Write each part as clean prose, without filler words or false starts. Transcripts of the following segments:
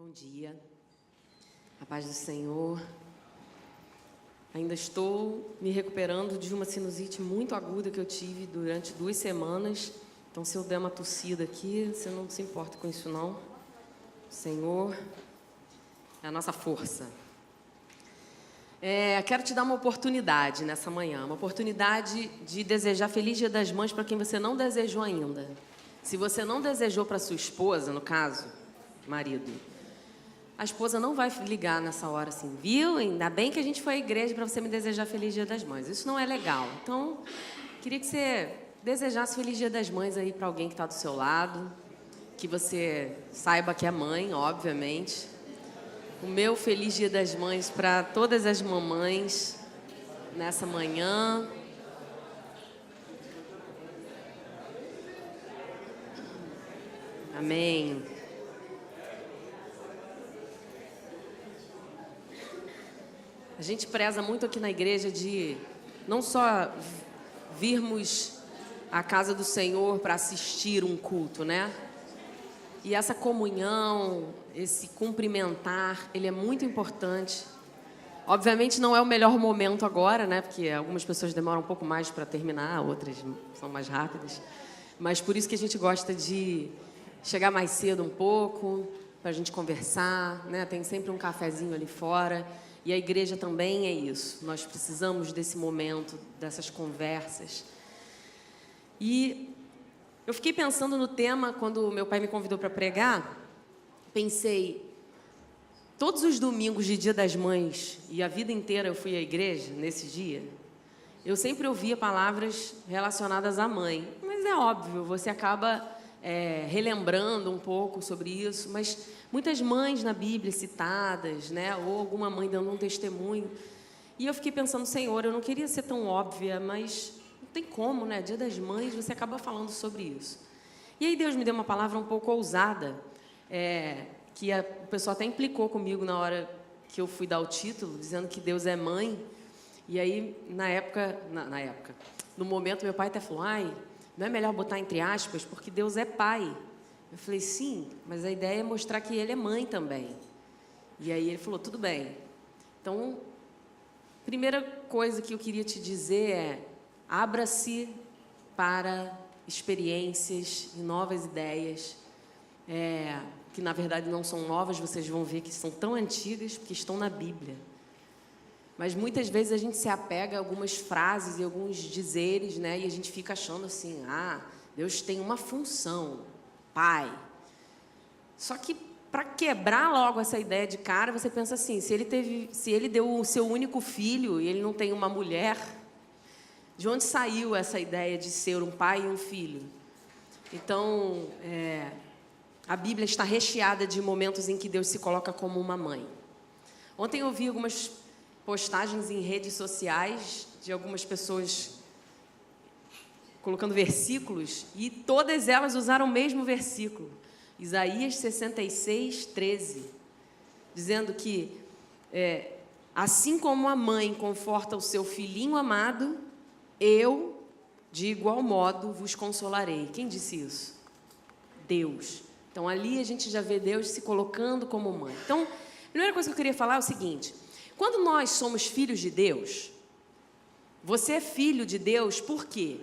Bom dia, a paz do Senhor. Ainda estou me recuperando de uma sinusite muito aguda que eu tive durante 2 semanas. Então, se eu der uma tossida aqui, você não se importa com isso, não. O Senhor é a nossa força. Quero te dar uma oportunidade nessa manhã, uma oportunidade de desejar Feliz Dia das Mães para quem você não desejou ainda. Se você não desejou para sua esposa, no caso, marido, a esposa não vai ligar nessa hora assim, viu? Ainda bem que a gente foi à igreja para você me desejar Feliz Dia das Mães. Isso não é legal. Então, queria que você desejasse Feliz Dia das Mães aí para alguém que está do seu lado, que você saiba que é mãe, obviamente. O meu Feliz Dia das Mães para todas as mamães nessa manhã. Amém. A gente preza muito aqui na igreja de não só virmos à casa do Senhor para assistir um culto, né? E essa comunhão, esse cumprimentar, ele é muito importante. Obviamente não é o melhor momento agora, né? Porque algumas pessoas demoram um pouco mais para terminar, outras são mais rápidas. Mas por isso que a gente gosta de chegar mais cedo um pouco, para a gente conversar, né? Tem sempre um cafezinho ali fora. E a igreja também é isso. Nós precisamos desse momento, dessas conversas. E eu fiquei pensando no tema, quando meu pai me convidou para pregar, pensei, todos os domingos de Dia das Mães, e a vida inteira eu fui à igreja nesse dia, eu sempre ouvia palavras relacionadas à mãe. Mas é óbvio, você acaba relembrando um pouco sobre isso, mas muitas mães na Bíblia citadas, né, ou alguma mãe dando um testemunho. E eu fiquei pensando, Senhor, eu não queria ser tão óbvia, mas não tem como, né? Dia das Mães, você acaba falando sobre isso. E aí Deus me deu uma palavra um pouco ousada, que o pessoal até implicou comigo na hora que eu fui dar o título, dizendo que Deus é mãe. E aí, no momento, meu pai até falou, não é melhor botar entre aspas, porque Deus é pai. Eu falei, sim, mas a ideia é mostrar que Ele é mãe também. E aí ele falou, tudo bem. Então, primeira coisa que eu queria te dizer é, abra-se para experiências e novas ideias, que na verdade não são novas, vocês vão ver que são tão antigas, porque estão na Bíblia. Mas muitas vezes a gente se apega a algumas frases e alguns dizeres, né? E a gente fica achando assim, Deus tem uma função, pai. Só que para quebrar logo essa ideia de cara, você pensa assim, se ele deu o seu único filho e ele não tem uma mulher, de onde saiu essa ideia de ser um pai e um filho? Então, a Bíblia está recheada de momentos em que Deus se coloca como uma mãe. Ontem eu vi algumas postagens em redes sociais de algumas pessoas colocando versículos e todas elas usaram o mesmo versículo, Isaías 66, 13, dizendo que assim como a mãe conforta o seu filhinho amado, eu, de igual modo, vos consolarei. Quem disse isso? Deus. Então, ali a gente já vê Deus se colocando como mãe. Então, a primeira coisa que eu queria falar é o seguinte, quando nós somos filhos de Deus, você é filho de Deus por quê?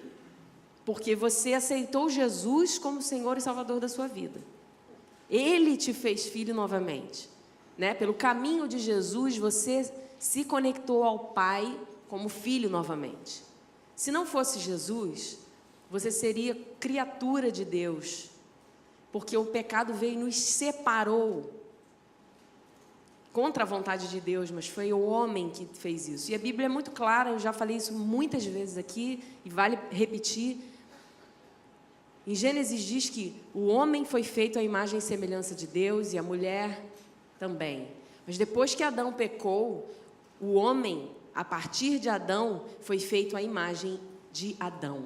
Porque você aceitou Jesus como Senhor e Salvador da sua vida. Ele te fez filho novamente, né? Pelo caminho de Jesus, você se conectou ao Pai como filho novamente. Se não fosse Jesus, você seria criatura de Deus, porque o pecado veio e nos separou contra a vontade de Deus, mas foi o homem que fez isso. E a Bíblia é muito clara, eu já falei isso muitas vezes aqui, e vale repetir. Em Gênesis diz que o homem foi feito à imagem e semelhança de Deus, e a mulher também. Mas depois que Adão pecou, o homem, a partir de Adão, foi feito à imagem de Adão.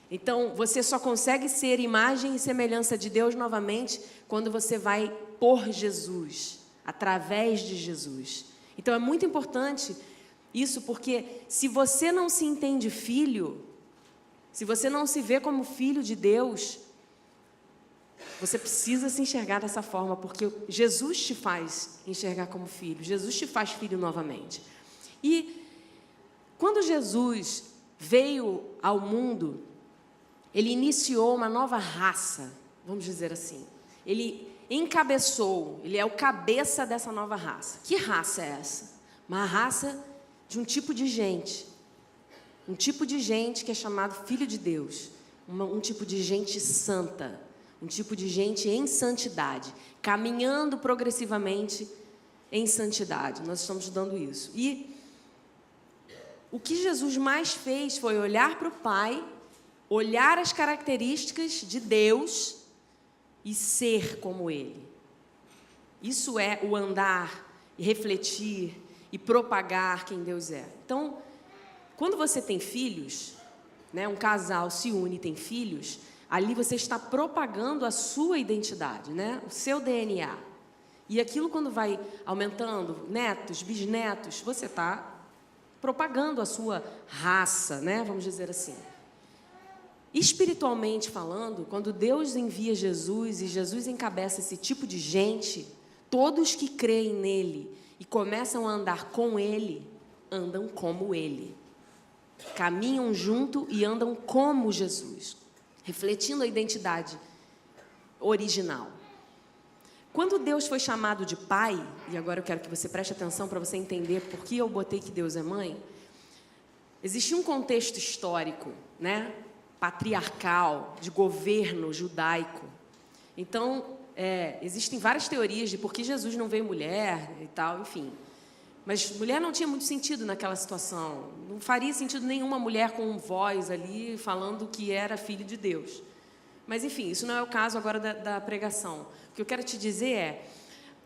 Então, você só consegue ser imagem e semelhança de Deus novamente quando você vai por Jesus, através de Jesus. Então, é muito importante isso, porque se você não se entende filho, se você não se vê como filho de Deus, Você precisa se enxergar dessa forma, porque Jesus te faz enxergar como filho. Jesus te faz filho novamente. E quando Jesus veio ao mundo, ele iniciou uma nova raça, vamos dizer assim. Ele encabeçou, ele é o cabeça dessa nova raça. Que raça é essa? Uma raça de um tipo de gente. Um tipo de gente que é chamado filho de Deus. Um tipo de gente santa. Um tipo de gente em santidade. Caminhando progressivamente em santidade. Nós estamos estudando isso. E o que Jesus mais fez foi olhar para o Pai, olhar as características de Deus e ser como Ele. Isso é o andar, e refletir e propagar quem Deus é. Então, quando você tem filhos, né, um casal se une e tem filhos, ali você está propagando a sua identidade, né, o seu DNA. E aquilo, quando vai aumentando, netos, bisnetos, você está propagando a sua raça, né, vamos dizer assim. Espiritualmente falando, quando Deus envia Jesus e Jesus encabeça esse tipo de gente, todos que creem nele e começam a andar com ele, andam como ele. Caminham junto e andam como Jesus, refletindo a identidade original. Quando Deus foi chamado de pai, e agora eu quero que você preste atenção para você entender por que eu botei que Deus é mãe, existia um contexto histórico, né, patriarcal, de governo judaico. Então, existem várias teorias de por que Jesus não veio mulher e tal, enfim. Mas mulher não tinha muito sentido naquela situação. Não faria sentido nenhuma mulher com voz ali falando que era filho de Deus. Mas, enfim, isso não é o caso agora da pregação. O que eu quero te dizer é,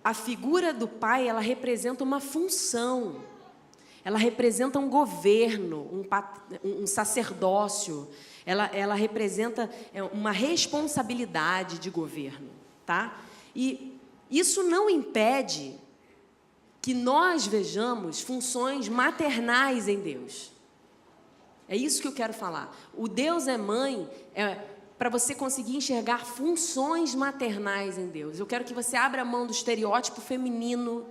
a figura do pai, ela representa uma função. Ela representa um governo, um sacerdócio. Ela representa uma responsabilidade de governo, tá? E isso não impede que nós vejamos funções maternais em Deus. É isso que eu quero falar. O Deus é mãe, para você conseguir enxergar funções maternais em Deus. Eu quero que você abra a mão do estereótipo feminino,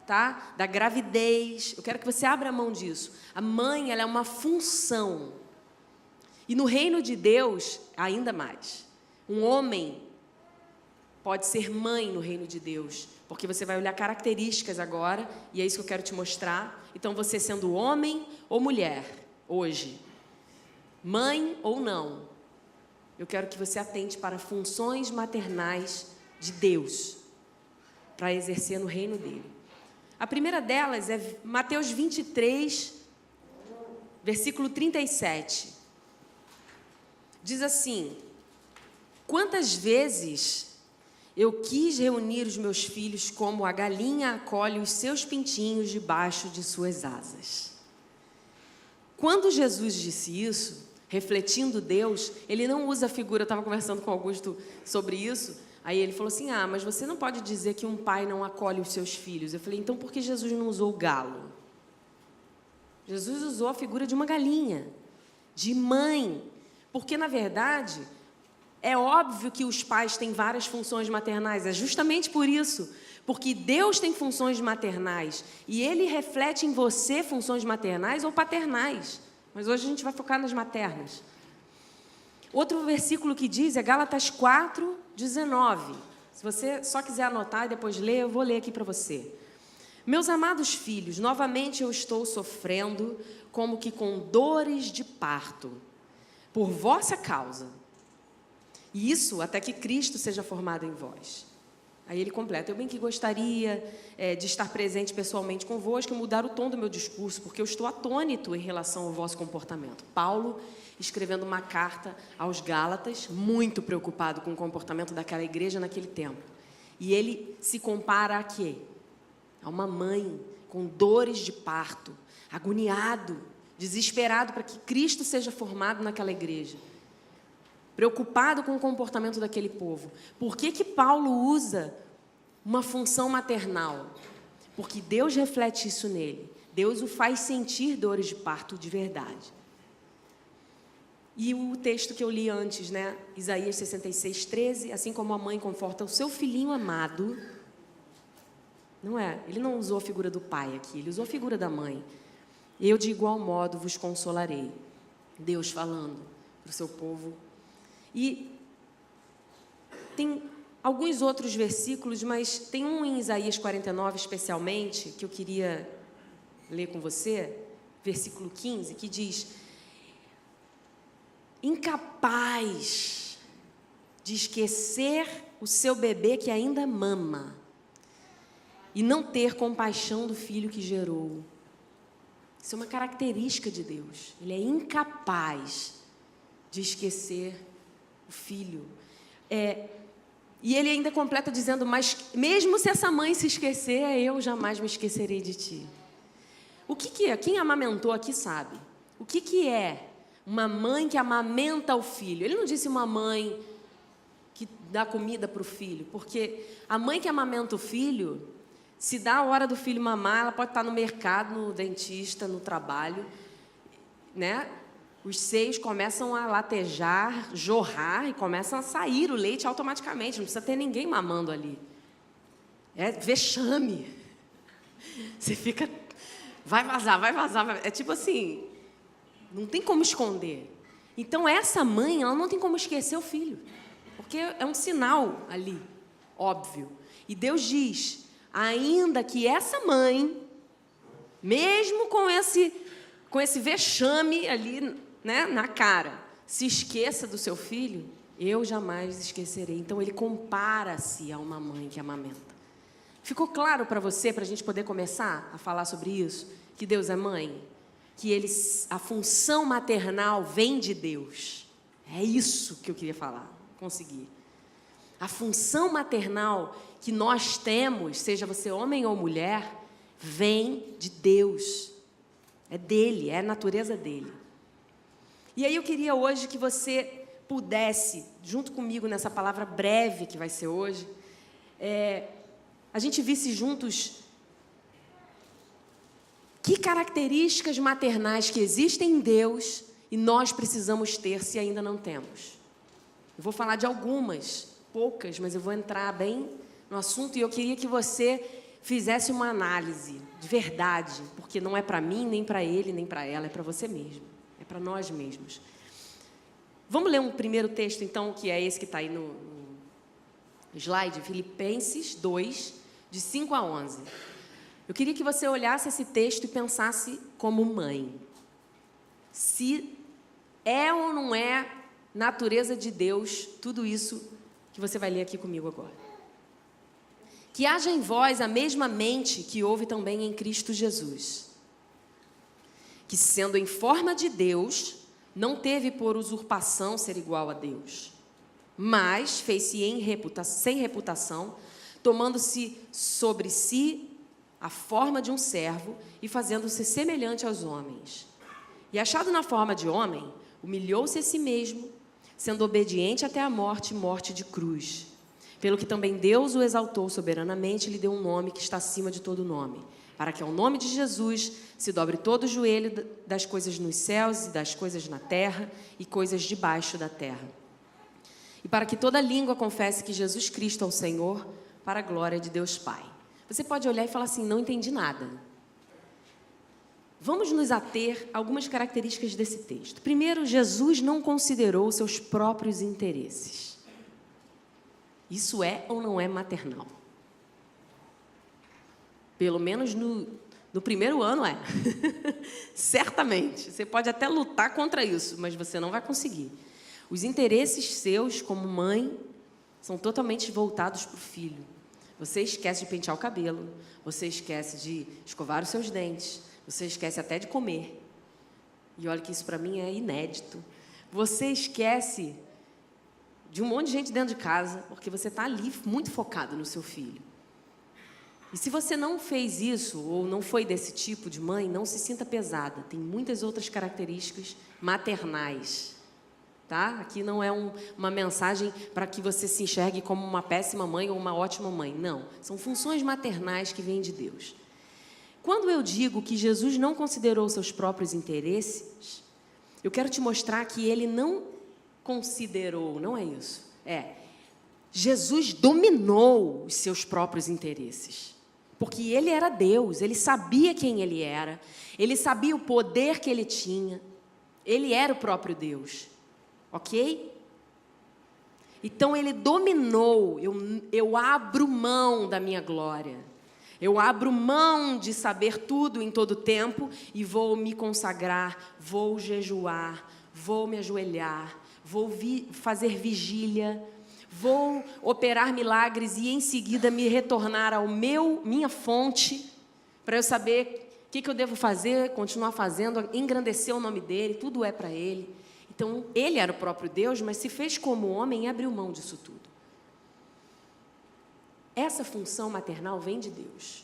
tá? Da gravidez. Eu quero que você abra a mão disso. A mãe, ela é uma função. E no reino de Deus, ainda mais. Um homem pode ser mãe no reino de Deus, porque você vai olhar características agora, e é isso que eu quero te mostrar. Então, você sendo homem ou mulher, hoje, mãe ou não, eu quero que você atente para funções maternais de Deus, para exercer no reino dele. A primeira delas é Mateus 23, versículo 37. Diz assim: quantas vezes eu quis reunir os meus filhos como a galinha acolhe os seus pintinhos debaixo de suas asas. Quando Jesus disse isso, refletindo Deus, ele não usa a figura, eu estava conversando com Augusto sobre isso, aí ele falou assim, mas você não pode dizer que um pai não acolhe os seus filhos. Eu falei, então por que Jesus não usou o galo? Jesus usou a figura de uma galinha, de mãe, porque na verdade é óbvio que os pais têm várias funções maternais, é justamente por isso, porque Deus tem funções maternais e Ele reflete em você funções maternais ou paternais, mas hoje a gente vai focar nas maternas. Outro versículo que diz é Gálatas 4, 19. Se você só quiser anotar e depois ler, eu vou ler aqui para você. Meus amados filhos, novamente eu estou sofrendo como que com dores de parto, por vossa causa. E isso até que Cristo seja formado em vós. Aí ele completa, eu bem que gostaria de estar presente pessoalmente convosco e mudar o tom do meu discurso, porque eu estou atônito em relação ao vosso comportamento. Paulo, escrevendo uma carta aos Gálatas, muito preocupado com o comportamento daquela igreja naquele tempo. E ele se compara a quê? A uma mãe com dores de parto, agoniado, desesperado para que Cristo seja formado naquela igreja. Preocupado com o comportamento daquele povo. Por que Paulo usa uma função maternal? Porque Deus reflete isso nele. Deus o faz sentir dores de parto de verdade. E o texto que eu li antes, né? Isaías 66, 13, assim como a mãe conforta o seu filhinho amado, não é? Ele não usou a figura do pai aqui, ele usou a figura da mãe. Eu, de igual modo, vos consolarei. Deus falando para o seu povo. E tem alguns outros versículos, mas tem um em Isaías 49, especialmente, que eu queria ler com você, versículo 15, que diz: incapaz de esquecer o seu bebê que ainda mama e não ter compaixão do filho que gerou. Isso é uma característica de Deus. Ele é incapaz de esquecer o filho. E ele ainda completa dizendo: mas mesmo se essa mãe se esquecer, eu jamais me esquecerei de ti. O que é? Quem amamentou aqui sabe. O que é uma mãe que amamenta o filho? Ele não disse uma mãe que dá comida para o filho, porque a mãe que amamenta o filho, se dá a hora do filho mamar, ela pode estar no mercado, no dentista, no trabalho, né? Os seios começam a latejar, jorrar e começam a sair o leite automaticamente, não precisa ter ninguém mamando ali. É vexame. Você fica, vai vazar, vai vazar. É tipo assim, não tem como esconder. Então essa mãe, ela não tem como esquecer o filho, porque é um sinal ali, óbvio. E Deus diz: ainda que essa mãe, mesmo com esse vexame ali, né, na cara, se esqueça do seu filho, eu jamais esquecerei. Então ele compara-se a uma mãe que amamenta. Ficou claro para você, para a gente poder começar a falar sobre isso, que Deus é mãe? Que a função maternal vem de Deus. É isso que eu queria falar, consegui. A função maternal que nós temos, seja você homem ou mulher, vem de Deus. É dele, é a natureza dele. E aí eu queria hoje que você pudesse, junto comigo nessa palavra breve que vai ser hoje, a gente visse juntos que características maternais que existem em Deus e nós precisamos ter se ainda não temos. Eu vou falar de algumas, poucas, mas eu vou entrar bem no assunto e eu queria que você fizesse uma análise de verdade, porque não é para mim, nem para ele, nem para ela, é para você mesmo. É para nós mesmos. Vamos ler um primeiro texto, então, que é esse que está aí no slide, Filipenses 2, de 5 a 11. Eu queria que você olhasse esse texto e pensasse como mãe. Se é ou não é natureza de Deus tudo isso que você vai ler aqui comigo agora. Que haja em vós a mesma mente que houve também em Cristo Jesus, que, sendo em forma de Deus, não teve por usurpação ser igual a Deus, mas fez-se sem reputação, tomando-se sobre si a forma de um servo e fazendo-se semelhante aos homens. E achado na forma de homem, humilhou-se a si mesmo, sendo obediente até a morte, morte de cruz. Pelo que também Deus o exaltou soberanamente e lhe deu um nome que está acima de todo nome, para que ao nome de Jesus se dobre todo o joelho das coisas nos céus e das coisas na terra e coisas debaixo da terra. E para que toda língua confesse que Jesus Cristo é o Senhor, para a glória de Deus Pai. Você pode olhar e falar assim: não entendi nada. Vamos nos ater a algumas características desse texto. Primeiro, Jesus não considerou seus próprios interesses. Isso é ou não é maternal? Pelo menos no primeiro ano é. Certamente. Você pode até lutar contra isso, mas você não vai conseguir. Os interesses seus, como mãe, são totalmente voltados para o filho. Você esquece de pentear o cabelo, você esquece de escovar os seus dentes, você esquece até de comer. E olha que isso para mim é inédito. Você esquece de um monte de gente dentro de casa, porque você está ali muito focado no seu filho. E se você não fez isso, ou não foi desse tipo de mãe, não se sinta pesada. Tem muitas outras características maternais. Tá? Aqui não é uma mensagem para que você se enxergue como uma péssima mãe ou uma ótima mãe. Não. São funções maternais que vêm de Deus. Quando eu digo que Jesus não considerou seus próprios interesses, Eu quero te mostrar que ele não considerou, não é isso. Jesus dominou os seus próprios interesses. Porque ele era Deus, ele sabia quem ele era, ele sabia o poder que ele tinha. Ele era o próprio Deus. Ok? Então ele dominou. Eu abro mão da minha glória. Eu abro mão de saber tudo em todo tempo e vou me consagrar, vou jejuar, vou me ajoelhar, vou fazer vigília, vou operar milagres e em seguida me retornar ao minha fonte, para eu saber o que eu devo fazer, continuar fazendo, engrandecer o nome dele, tudo é para ele. Então, ele era o próprio Deus, mas se fez como homem e abriu mão disso tudo. Essa função maternal vem de Deus.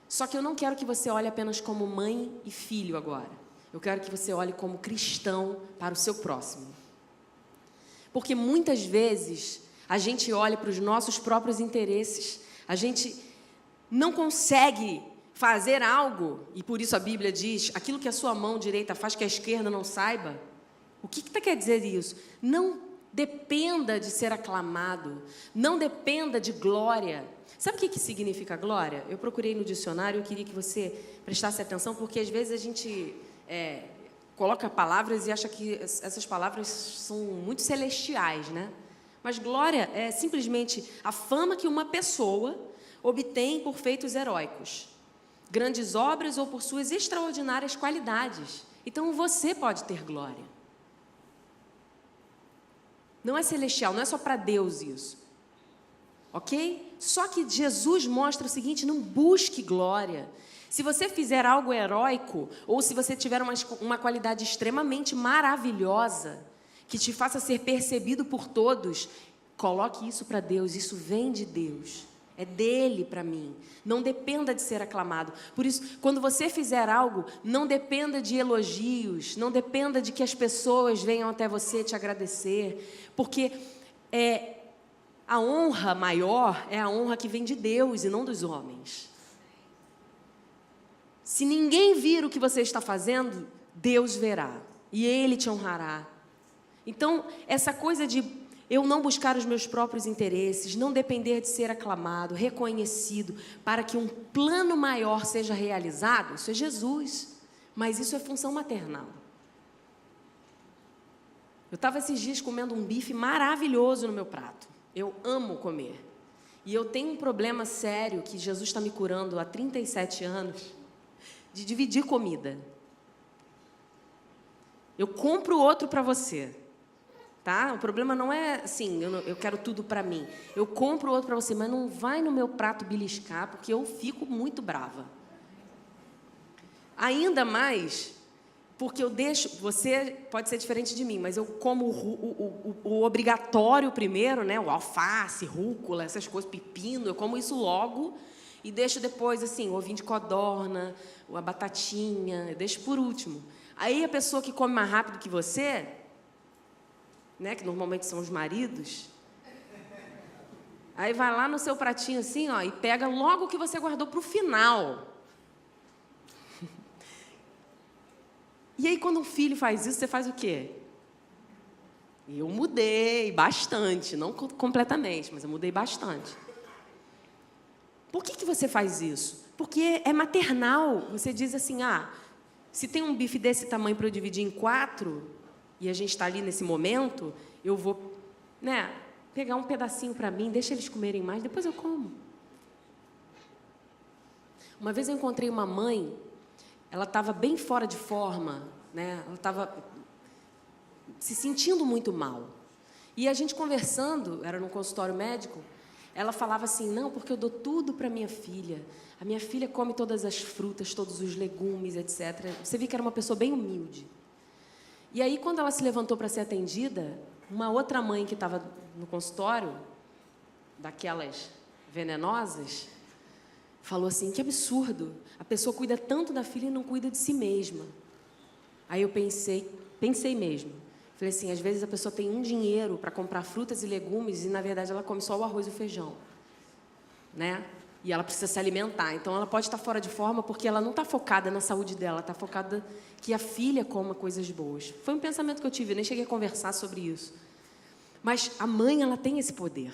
Só que eu não quero que você olhe apenas como mãe e filho agora. Eu quero que você olhe como cristão para o seu próximo. Porque muitas vezes a gente olha para os nossos próprios interesses. A gente não consegue fazer algo, e por isso a Bíblia diz, aquilo que a sua mão direita faz que a esquerda não saiba. O que quer dizer isso? Não dependa de ser aclamado, não dependa de glória. Sabe o que significa glória? Eu procurei no dicionário, eu queria que você prestasse atenção, porque às vezes a gente coloca palavras e acha que essas palavras são muito celestiais, né? Mas glória é simplesmente a fama que uma pessoa obtém por feitos heróicos, grandes obras ou por suas extraordinárias qualidades. Então você pode ter glória. Não é celestial, não é só para Deus isso. Ok? Só que Jesus mostra o seguinte, não busque glória. Se você fizer algo heróico, ou se você tiver uma qualidade extremamente maravilhosa, que te faça ser percebido por todos, coloque isso para Deus, isso vem de Deus. É dele para mim. Não dependa de ser aclamado. Por isso, quando você fizer algo, não dependa de elogios, não dependa de que as pessoas venham até você te agradecer, porque a honra maior é a honra que vem de Deus e não dos homens. Se ninguém vir o que você está fazendo, Deus verá e Ele te honrará. Então, essa coisa de eu não buscar os meus próprios interesses, não depender de ser aclamado, reconhecido, para que um plano maior seja realizado, isso é Jesus, mas isso é função maternal. Eu estava esses dias comendo um bife maravilhoso no meu prato, eu amo comer, e eu tenho um problema sério que Jesus está me curando há 37 anos, de dividir comida. Eu compro outro para você. Tá? O problema não é assim, eu quero tudo para mim. Eu compro outro para você, mas não vai no meu prato beliscar, porque eu fico muito brava. Ainda mais, porque eu deixo... Você pode ser diferente de mim, mas eu como o obrigatório primeiro, né? O alface, rúcula, essas coisas, pepino, eu como isso logo e deixo depois, assim, o ovinho de codorna, a batatinha, eu deixo por último. Aí a pessoa que come mais rápido que você... Né, que normalmente são os maridos, aí vai lá no seu pratinho assim, ó, e pega logo o que você guardou para o final. E aí, quando um filho faz isso, você faz o quê? Eu mudei bastante, não completamente, mas eu mudei bastante. Por que você faz isso? Porque é maternal. Você diz assim, se tem um bife desse tamanho para eu dividir em 4... e a gente está ali nesse momento, eu vou, pegar um pedacinho para mim, deixa eles comerem mais, depois eu como. Uma vez eu encontrei uma mãe, ela estava bem fora de forma, ela estava se sentindo muito mal. E a gente conversando, era num consultório médico, ela falava assim, não, porque eu dou tudo para minha filha. A minha filha come todas as frutas, todos os legumes, etc. Você viu que era uma pessoa bem humilde. E aí, quando ela se levantou para ser atendida, uma outra mãe que estava no consultório, daquelas venenosas, falou assim, que absurdo, a pessoa cuida tanto da filha e não cuida de si mesma. Aí eu pensei mesmo, falei assim, às vezes a pessoa tem um dinheiro para comprar frutas e legumes e, na verdade, ela come só o arroz e o feijão, né? E ela precisa se alimentar. Então, ela pode estar fora de forma porque ela não está focada na saúde dela, está focada que a filha coma coisas boas. Foi um pensamento que eu tive, eu nem cheguei a conversar sobre isso. Mas a mãe, ela tem esse poder.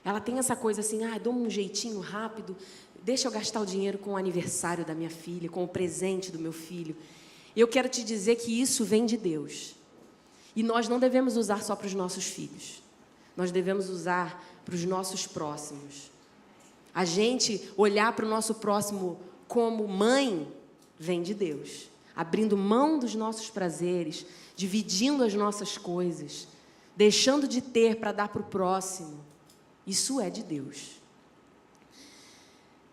Ela tem essa coisa assim, dou um jeitinho rápido, deixa eu gastar o dinheiro com o aniversário da minha filha, com o presente do meu filho. Eu quero te dizer que isso vem de Deus. E nós não devemos usar só para os nossos filhos. Nós devemos usar para os nossos próximos. A gente olhar para o nosso próximo como mãe vem de Deus. Abrindo mão dos nossos prazeres, dividindo as nossas coisas, deixando de ter para dar para o próximo. Isso é de Deus.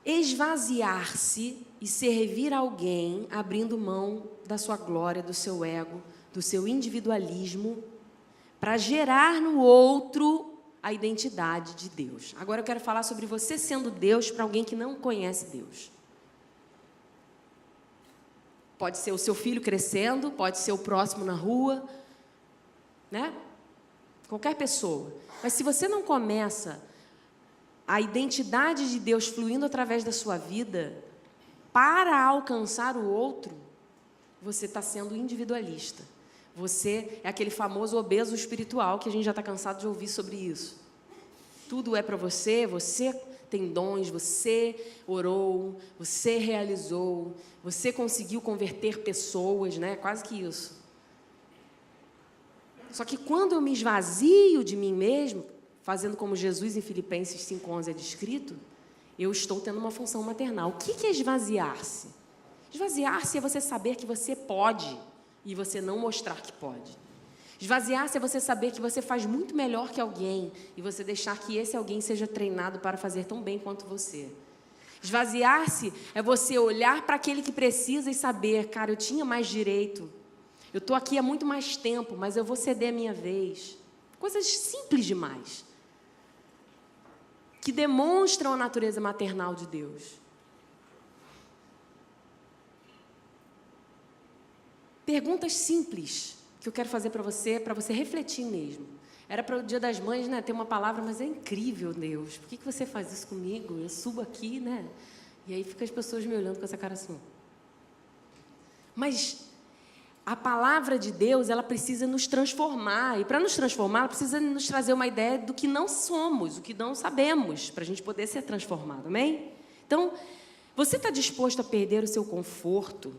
Esvaziar-se e servir alguém, abrindo mão da sua glória, do seu ego, do seu individualismo, para gerar no outro a identidade de Deus. Agora eu quero falar sobre você sendo Deus para alguém que não conhece Deus. Pode ser o seu filho crescendo, pode ser o próximo na rua, né? Qualquer pessoa. Mas se você não começa a identidade de Deus fluindo através da sua vida para alcançar o outro, você está sendo individualista. Você é aquele famoso obeso espiritual que a gente já está cansado de ouvir sobre isso. Tudo é para você, você tem dons, você orou, você realizou, você conseguiu converter pessoas, né? Quase que isso. Só que quando eu me esvazio de mim mesmo, fazendo como Jesus em Filipenses 5:11 é descrito, eu estou tendo uma função maternal. O que é esvaziar-se? Esvaziar-se é você saber que você pode e você não mostrar que pode. Esvaziar-se é você saber que você faz muito melhor que alguém e você deixar que esse alguém seja treinado para fazer tão bem quanto você. Esvaziar-se é você olhar para aquele que precisa e saber, cara, eu tinha mais direito, eu estou aqui há muito mais tempo, mas eu vou ceder a minha vez. Coisas simples demais, que demonstram a natureza maternal de Deus. Perguntas simples que eu quero fazer para você refletir mesmo. Era para o Dia das Mães, né, ter uma palavra, mas é incrível, Deus. Por que você faz isso comigo? Eu subo aqui, né? E aí ficam as pessoas me olhando com essa cara assim. Mas a palavra de Deus, ela precisa nos transformar. E para nos transformar, ela precisa nos trazer uma ideia do que não somos, o que não sabemos, para a gente poder ser transformado, amém? Então, você está disposto a perder o seu conforto,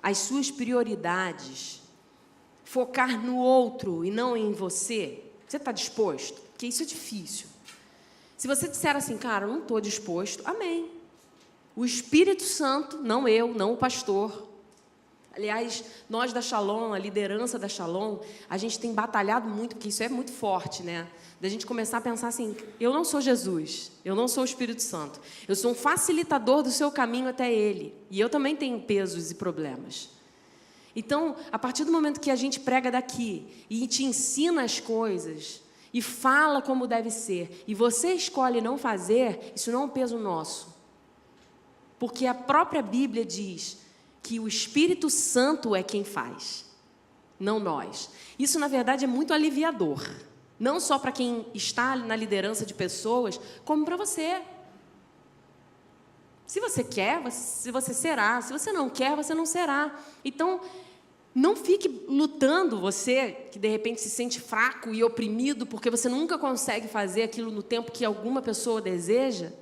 as suas prioridades, focar no outro e não em você? Você está disposto? Porque isso é difícil. Se você disser assim, cara, eu não estou disposto, amém. O Espírito Santo, não eu, não o pastor. Aliás, nós da Shalom, a liderança da Shalom, a gente tem batalhado muito, porque isso é muito forte, né? Da gente começar a pensar assim, eu não sou Jesus, eu não sou o Espírito Santo. Eu sou um facilitador do seu caminho até Ele. E eu também tenho pesos e problemas. Então, a partir do momento que a gente prega daqui e te ensina as coisas e fala como deve ser, e você escolhe não fazer, isso não é um peso nosso. Porque a própria Bíblia diz que o Espírito Santo é quem faz, não nós. Isso, na verdade, é muito aliviador. Não só para quem está na liderança de pessoas, como para você. Se você quer, você será. Se você não quer, você não será. Então, não fique lutando, você que de repente se sente fraco e oprimido porque você nunca consegue fazer aquilo no tempo que alguma pessoa deseja.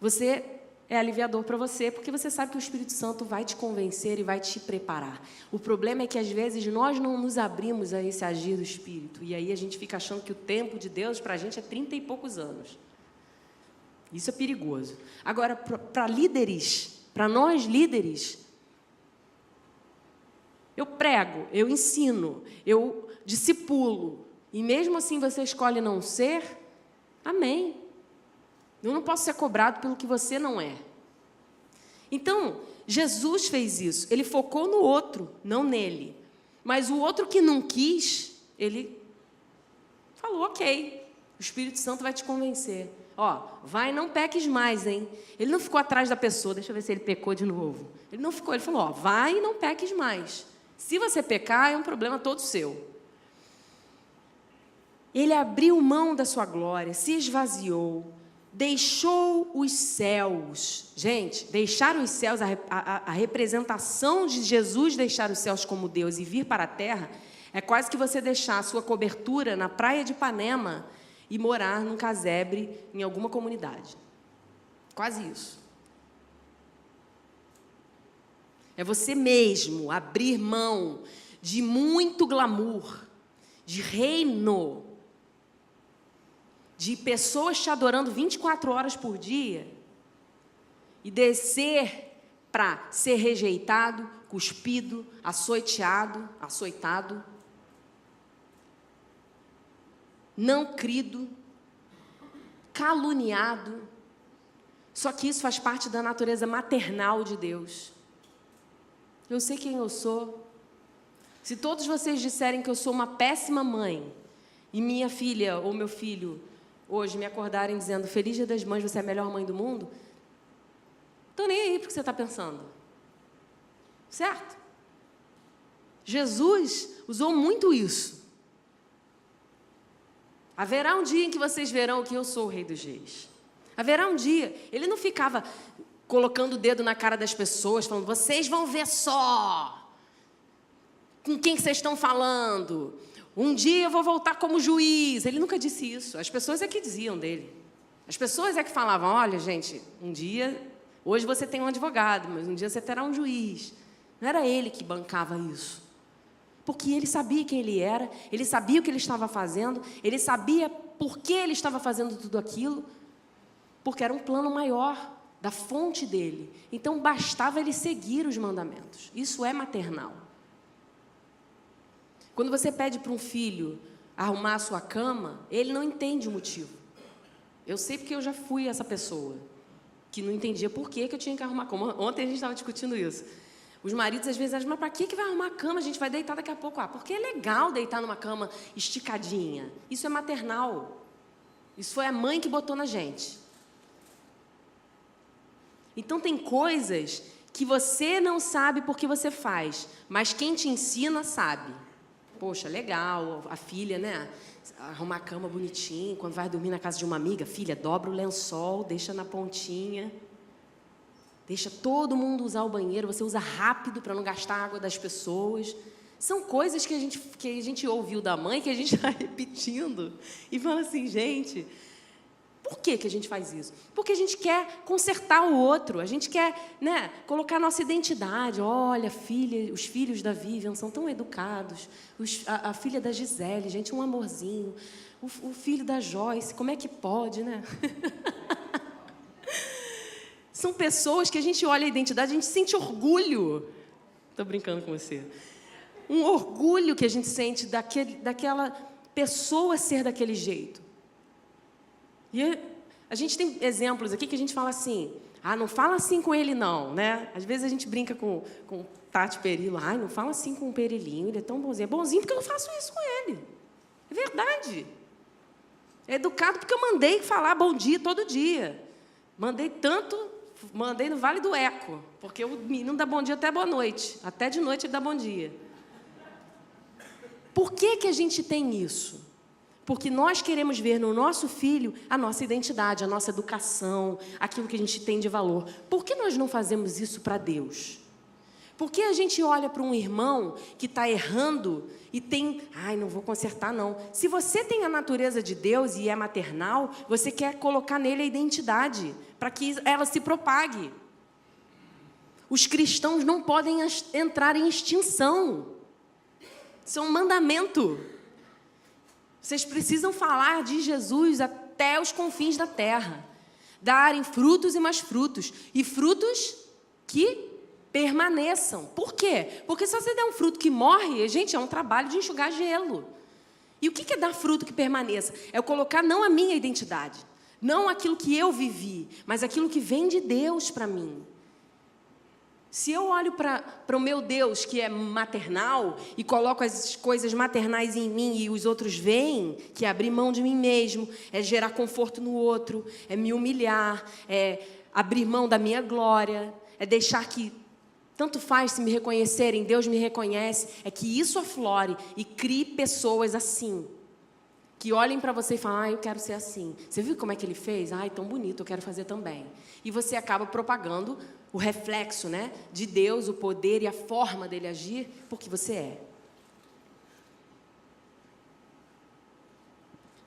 Você é aliviador para você, porque você sabe que o Espírito Santo vai te convencer e vai te preparar. O problema é que, às vezes, nós não nos abrimos a esse agir do Espírito. E aí a gente fica achando que o tempo de Deus, para a gente, é 30 e poucos anos. Isso é perigoso. Agora, para líderes, para nós líderes, eu prego, eu ensino, eu discipulo, e mesmo assim você escolhe não ser, amém. Eu não posso ser cobrado pelo que você não é. Então, Jesus fez isso. Ele focou no outro, não nele. Mas o outro que não quis, ele falou, ok, o Espírito Santo vai te convencer. Ó, vai, não peques mais, hein? Ele não ficou atrás da pessoa, deixa eu ver se ele pecou de novo. Ele não ficou, ele falou, ó, vai e não peques mais. Se você pecar, é um problema todo seu. Ele abriu mão da sua glória, se esvaziou, deixou os céus. Gente, deixar os céus, a representação de Jesus deixar os céus como Deus e vir para a terra, é quase que você deixar a sua cobertura na praia de Ipanema e morar num casebre em alguma comunidade. Quase isso. É você mesmo abrir mão de muito glamour, de reino, de pessoas te adorando 24 horas por dia e descer para ser rejeitado, cuspido, açoitado, não crido, caluniado. Só que isso faz parte da natureza maternal de Deus. Eu sei quem eu sou. Se todos vocês disserem que eu sou uma péssima mãe e minha filha ou meu filho hoje me acordarem dizendo Feliz Dia das Mães, você é a melhor mãe do mundo, estou nem aí para o que você está pensando. Certo? Jesus usou muito isso. Haverá um dia em que vocês verão que eu sou o Rei dos Reis. Haverá um dia. Ele não ficava colocando o dedo na cara das pessoas, falando, vocês vão ver só com quem vocês estão falando. Um dia eu vou voltar como juiz. Ele nunca disse isso. As pessoas é que diziam dele. As pessoas é que falavam, olha, gente, um dia, hoje você tem um advogado, mas um dia você terá um juiz. Não era ele que bancava isso. Porque ele sabia quem ele era, ele sabia o que ele estava fazendo, ele sabia por que ele estava fazendo tudo aquilo, porque era um plano maior da fonte dele. Então, bastava ele seguir os mandamentos. Isso é maternal. Quando você pede para um filho arrumar a sua cama, ele não entende o motivo. Eu sei porque eu já fui essa pessoa que não entendia por que eu tinha que arrumar a cama. Ontem a gente estava discutindo isso. Os maridos às vezes acham, mas para que vai arrumar a cama? A gente vai deitar daqui a pouco. Porque é legal deitar numa cama esticadinha. Isso é maternal. Isso foi a mãe que botou na gente. Então tem coisas que você não sabe porque você faz, mas quem te ensina sabe. Poxa, legal, a filha, né? Arrumar a cama bonitinho, quando vai dormir na casa de uma amiga, filha, dobra o lençol, deixa na pontinha. Deixa todo mundo usar o banheiro, você usa rápido para não gastar a água das pessoas. São coisas que a gente ouviu da mãe, que a gente está repetindo. E fala assim, gente, por que a gente faz isso? Porque a gente quer consertar o outro, a gente quer, né, colocar a nossa identidade. Olha, filha, os filhos da Vivian são tão educados. A filha da Gisele, gente, um amorzinho. O filho da Joyce, como é que pode, né? São pessoas que a gente olha a identidade, a gente sente orgulho. Estou brincando com você. Um orgulho que a gente sente daquela pessoa ser daquele jeito. E a gente tem exemplos aqui que a gente fala assim, não fala assim com ele não, né? Às vezes a gente brinca com o Tati Perilo, não fala assim com o Perilinho, ele é tão bonzinho. É bonzinho porque eu não faço isso com ele. É verdade. É educado porque eu mandei falar bom dia todo dia. Mandei no Vale do Eco, porque o menino dá bom dia até boa noite. Até de noite ele dá bom dia. Por que a gente tem isso? Porque nós queremos ver no nosso filho a nossa identidade, a nossa educação, aquilo que a gente tem de valor. Por que nós não fazemos isso para Deus? Por que a gente olha para um irmão que está errando e tem... não vou consertar não. Se você tem a natureza de Deus e é maternal, você quer colocar nele a identidade, para que ela se propague. Os cristãos não podem entrar em extinção. Isso é um mandamento. Vocês precisam falar de Jesus até os confins da terra. Darem frutos e mais frutos. E frutos que permaneçam. Por quê? Porque se você der um fruto que morre, gente, é um trabalho de enxugar gelo. E o que é dar fruto que permaneça? É eu colocar não a minha identidade, não aquilo que eu vivi, mas aquilo que vem de Deus para mim. Se eu olho para o meu Deus, que é maternal, e coloco as coisas maternais em mim e os outros veem, que é abrir mão de mim mesmo, é gerar conforto no outro, é me humilhar, é abrir mão da minha glória, é deixar que, tanto faz se me reconhecerem, Deus me reconhece, é que isso aflore e crie pessoas assim, que olhem para você e falem, eu quero ser assim. Você viu como é que ele fez? Tão bonito, eu quero fazer também. E você acaba propagando o reflexo, né, de Deus, o poder e a forma dele agir, porque você é.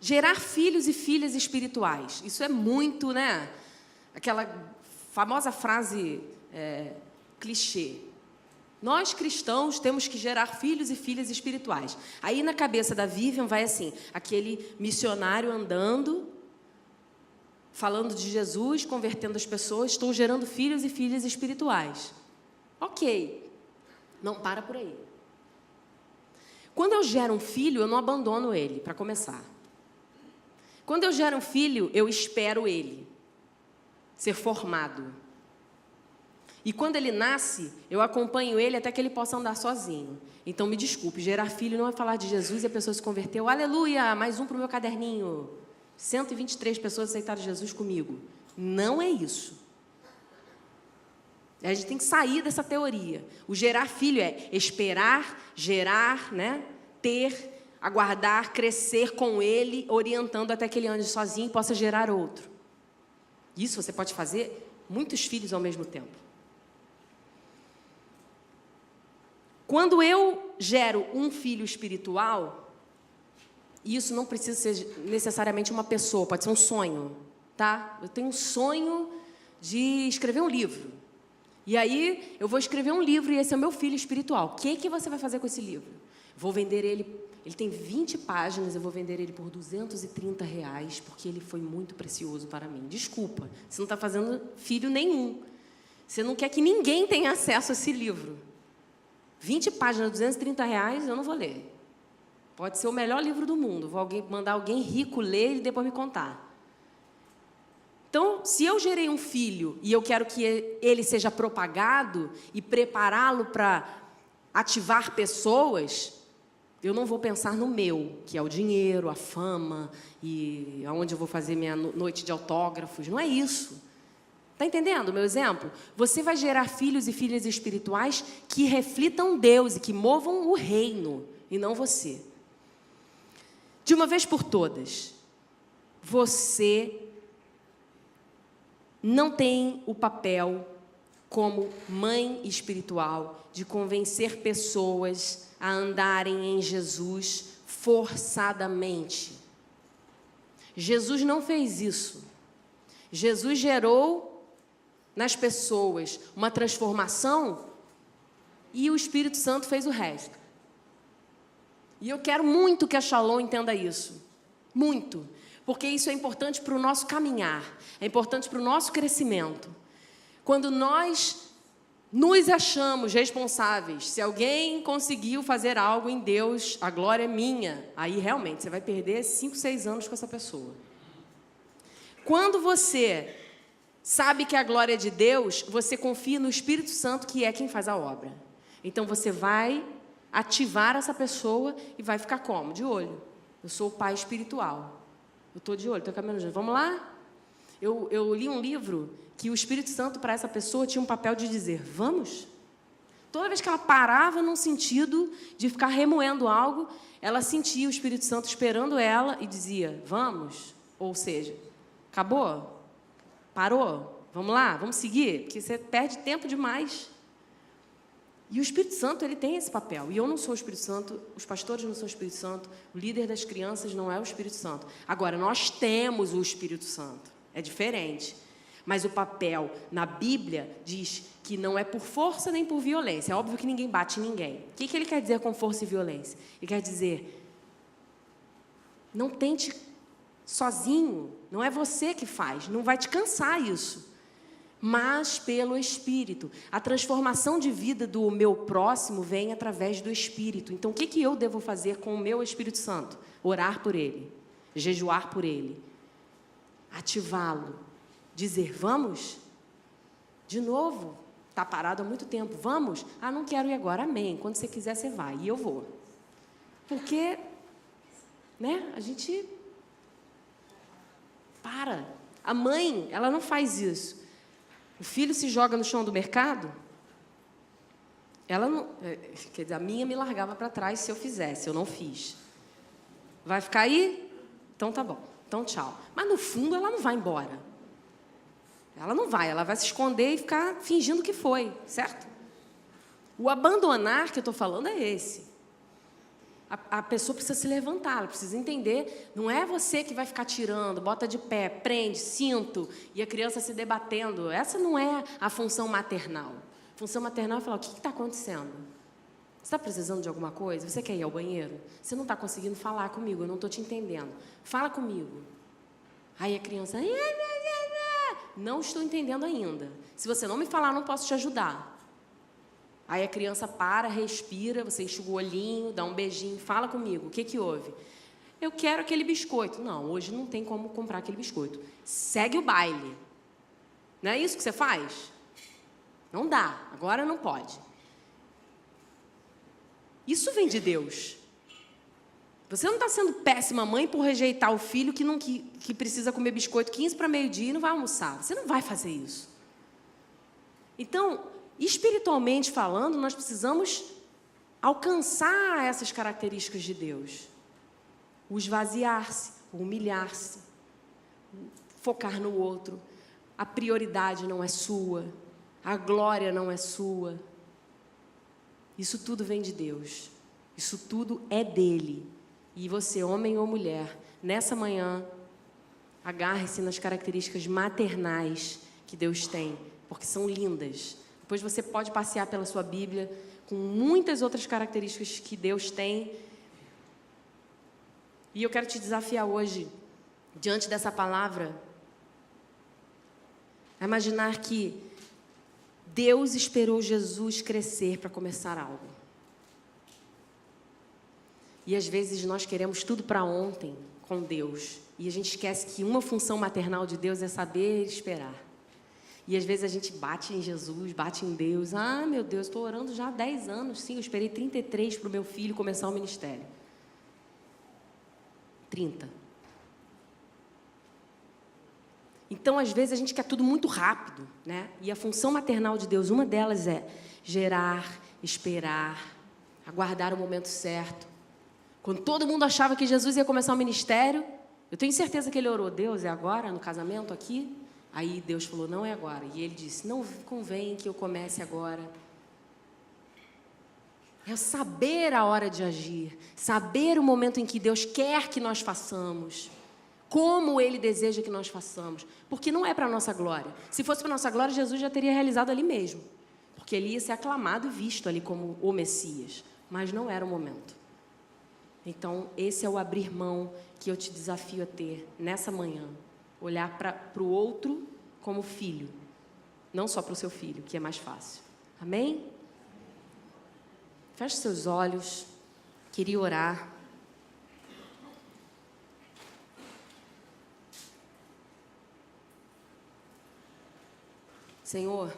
Gerar filhos e filhas espirituais. Isso é muito, né? Aquela famosa frase clichê. Nós, cristãos, temos que gerar filhos e filhas espirituais. Aí, na cabeça da Vivian, vai assim, aquele missionário andando, falando de Jesus, convertendo as pessoas, estou gerando filhos e filhas espirituais. Ok. Não para por aí. Quando eu gero um filho, eu não abandono ele, para começar. Quando eu gero um filho, eu espero ele ser formado. E quando ele nasce, eu acompanho ele até que ele possa andar sozinho. Então, me desculpe, gerar filho não é falar de Jesus e a pessoa se converteu. Aleluia, mais um para o meu caderninho. 123 pessoas aceitaram Jesus comigo. Não é isso. A gente tem que sair dessa teoria. O gerar filho é esperar, gerar, né? Ter, aguardar, crescer com ele, orientando até que ele ande sozinho e possa gerar outro. Isso você pode fazer muitos filhos ao mesmo tempo. Quando eu gero um filho espiritual, e isso não precisa ser necessariamente uma pessoa, pode ser um sonho, tá? Eu tenho um sonho de escrever um livro. E aí, eu vou escrever um livro e esse é o meu filho espiritual. O que você vai fazer com esse livro? Vou vender ele, ele tem 20 páginas, eu vou vender ele por R$230, porque ele foi muito precioso para mim. Desculpa, você não está fazendo filho nenhum. Você não quer que ninguém tenha acesso a esse livro. 20 páginas, R$230, eu não vou ler. Pode ser o melhor livro do mundo. Vou mandar alguém rico ler e depois me contar. Então, se eu gerei um filho e eu quero que ele seja propagado e prepará-lo para ativar pessoas, eu não vou pensar no meu, que é o dinheiro, a fama e aonde eu vou fazer minha noite de autógrafos. Não é isso. Está entendendo o meu exemplo? Você vai gerar filhos e filhas espirituais que reflitam Deus e que movam o reino, e não você. De uma vez por todas, você não tem o papel como mãe espiritual de convencer pessoas a andarem em Jesus forçadamente. Jesus não fez isso. Jesus gerou nas pessoas uma transformação e o Espírito Santo fez o resto. E eu quero muito que a Shalom entenda isso. Muito. Porque isso é importante para o nosso caminhar. É importante para o nosso crescimento. Quando nós nos achamos responsáveis, se alguém conseguiu fazer algo em Deus, a glória é minha. Aí realmente você vai perder 5, 6 anos com essa pessoa. Quando você sabe que a glória é de Deus, você confia no Espírito Santo, que é quem faz a obra. Então, você vai ativar essa pessoa e vai ficar como? De olho. Eu sou o pai espiritual. Eu estou de olho, estou caminhando junto. Vamos lá? Eu li um livro que o Espírito Santo, para essa pessoa, tinha um papel de dizer, vamos? Toda vez que ela parava num sentido de ficar remoendo algo, ela sentia o Espírito Santo esperando ela e dizia, vamos? Ou seja, acabou? Parou? Vamos lá? Vamos seguir? Porque você perde tempo demais. E o Espírito Santo, ele tem esse papel. E eu não sou o Espírito Santo, os pastores não são o Espírito Santo, o líder das crianças não é o Espírito Santo. Agora, nós temos o Espírito Santo. É diferente. Mas o papel na Bíblia diz que não é por força nem por violência. É óbvio que ninguém bate em ninguém. O que ele quer dizer com força e violência? Ele quer dizer, não tente sozinho, não é você que faz, não vai te cansar isso. Mas pelo Espírito. A transformação de vida do meu próximo vem através do Espírito. Então, o que eu devo fazer com o meu Espírito Santo? Orar por ele, jejuar por ele, ativá-lo, dizer, vamos? De novo, está parado há muito tempo, vamos? Não quero ir agora, amém. Quando você quiser, você vai, e eu vou. Porque, né, a gente para. A mãe, ela não faz isso. O filho se joga no chão do mercado, ela não, quer dizer, a minha me largava para trás se eu fizesse, eu não fiz. Vai ficar aí? Então tá bom, então tchau. Mas no fundo ela não vai embora. Ela não vai, ela vai se esconder e ficar fingindo que foi, certo? O abandonar que eu estou falando é esse. A pessoa precisa se levantar, ela precisa entender, não é você que vai ficar tirando, bota de pé, prende, cinto, e a criança se debatendo. Essa não é a função maternal. A função maternal é falar, o que está acontecendo? Você está precisando de alguma coisa? Você quer ir ao banheiro? Você não está conseguindo falar comigo, eu não estou te entendendo. Fala comigo. Aí a criança, não estou entendendo ainda. Se você não me falar, eu não posso te ajudar. Aí a criança para, respira, você enxuga o olhinho, dá um beijinho, fala comigo, o que que houve? Eu quero aquele biscoito. Não, hoje não tem como comprar aquele biscoito. Segue o baile. Não é isso que você faz? Não dá, agora não pode. Isso vem de Deus. Você não está sendo péssima mãe por rejeitar o filho que precisa comer biscoito 15 para meio-dia e não vai almoçar. Você não vai fazer isso. Então, espiritualmente falando, nós precisamos alcançar essas características de Deus. O esvaziar-se, o humilhar-se, focar no outro. A prioridade não é sua, a glória não é sua. Isso tudo vem de Deus. Isso tudo é dele. E você, homem ou mulher, nessa manhã, agarre-se nas características maternais que Deus tem, porque são lindas. Depois você pode passear pela sua Bíblia com muitas outras características que Deus tem. E eu quero te desafiar hoje, diante dessa palavra, a imaginar que Deus esperou Jesus crescer para começar algo. E às vezes nós queremos tudo para ontem com Deus. E a gente esquece que uma função maternal de Deus é saber esperar. E às vezes a gente bate em Jesus, bate em Deus. Ah, meu Deus, estou orando já há 10 anos. Sim, eu esperei 33 para o meu filho começar o ministério. 30. Então, às vezes, a gente quer tudo muito rápido, né? E a função maternal de Deus, uma delas é gerar, esperar, aguardar o momento certo. Quando todo mundo achava que Jesus ia começar o ministério, eu tenho certeza que ele orou, Deus, é agora, no casamento aqui? Aí Deus falou, não é agora. E ele disse, não convém que eu comece agora. É saber a hora de agir, saber o momento em que Deus quer que nós façamos, como Ele deseja que nós façamos, porque não é para a nossa glória. Se fosse para a nossa glória, Jesus já teria realizado ali mesmo, porque Ele ia ser aclamado e visto ali como o Messias, mas não era o momento. Então, esse é o abrir mão que eu te desafio a ter nessa manhã. Olhar para o outro como filho, não só para o seu filho, que é mais fácil. Amém? Feche seus olhos. Queria orar. Senhor,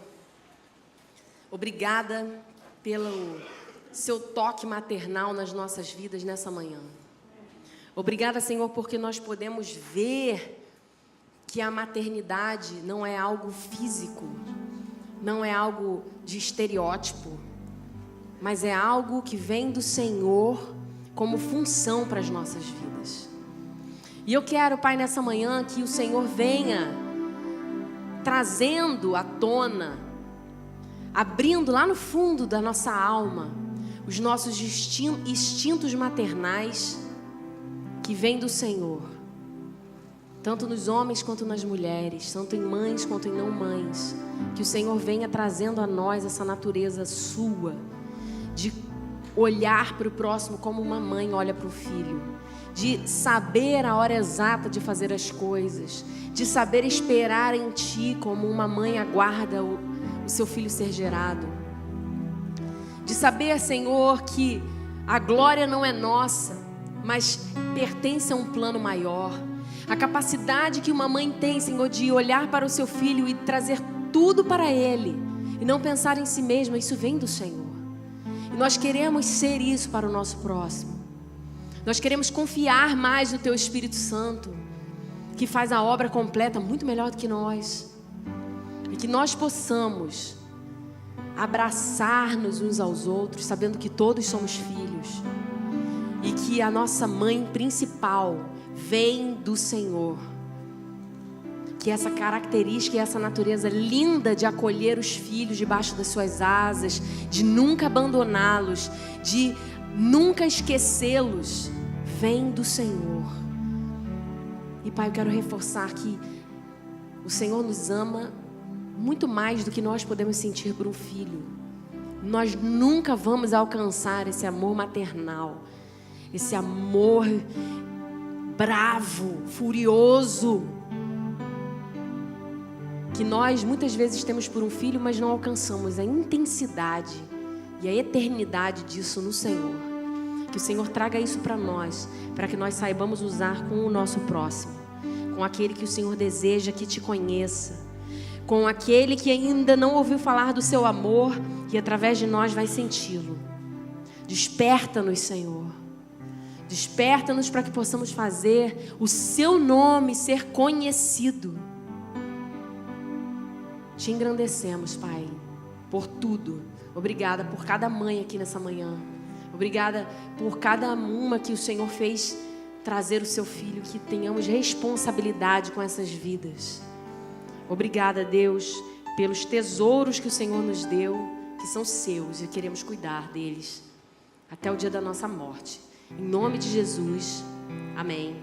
obrigada pelo seu toque maternal nas nossas vidas nessa manhã. Obrigada, Senhor, porque nós podemos ver que a maternidade não é algo físico, não é algo de estereótipo, mas é algo que vem do Senhor como função para as nossas vidas. E eu quero, Pai, nessa manhã, que o Senhor venha trazendo à tona, abrindo lá no fundo da nossa alma, os nossos instintos maternais que vêm do Senhor, tanto nos homens quanto nas mulheres, tanto em mães quanto em não mães, que o Senhor venha trazendo a nós essa natureza sua, de olhar para o próximo como uma mãe olha para o filho, de saber a hora exata de fazer as coisas, de saber esperar em Ti como uma mãe aguarda o seu filho ser gerado, de saber, Senhor, que a glória não é nossa, mas pertence a um plano maior. A capacidade que uma mãe tem, Senhor, de olhar para o seu filho e trazer tudo para ele e não pensar em si mesma, isso vem do Senhor. E nós queremos ser isso para o nosso próximo. Nós queremos confiar mais no Teu Espírito Santo, que faz a obra completa muito melhor do que nós. E que nós possamos abraçar-nos uns aos outros, sabendo que todos somos filhos. E que a nossa mãe principal vem do Senhor. Que essa característica e essa natureza linda de acolher os filhos debaixo das suas asas, de nunca abandoná-los, de nunca esquecê-los, vem do Senhor. E Pai, eu quero reforçar que o Senhor nos ama muito mais do que nós podemos sentir por um filho. Nós nunca vamos alcançar esse amor maternal, esse amor bravo, furioso, que nós muitas vezes temos por um filho, mas não alcançamos a intensidade e a eternidade disso no Senhor. Que o Senhor traga isso para nós, para que nós saibamos usar com o nosso próximo, com aquele que o Senhor deseja que te conheça, com aquele que ainda não ouviu falar do seu amor e através de nós vai senti-lo. Desperta-nos, Senhor. Desperta-nos para que possamos fazer o seu nome ser conhecido. Te engrandecemos, Pai, por tudo. Obrigada por cada mãe aqui nessa manhã. Obrigada por cada uma que o Senhor fez trazer o seu filho. Que tenhamos responsabilidade com essas vidas. Obrigada, Deus, pelos tesouros que o Senhor nos deu, que são seus e queremos cuidar deles até o dia da nossa morte. Em nome de Jesus, amém.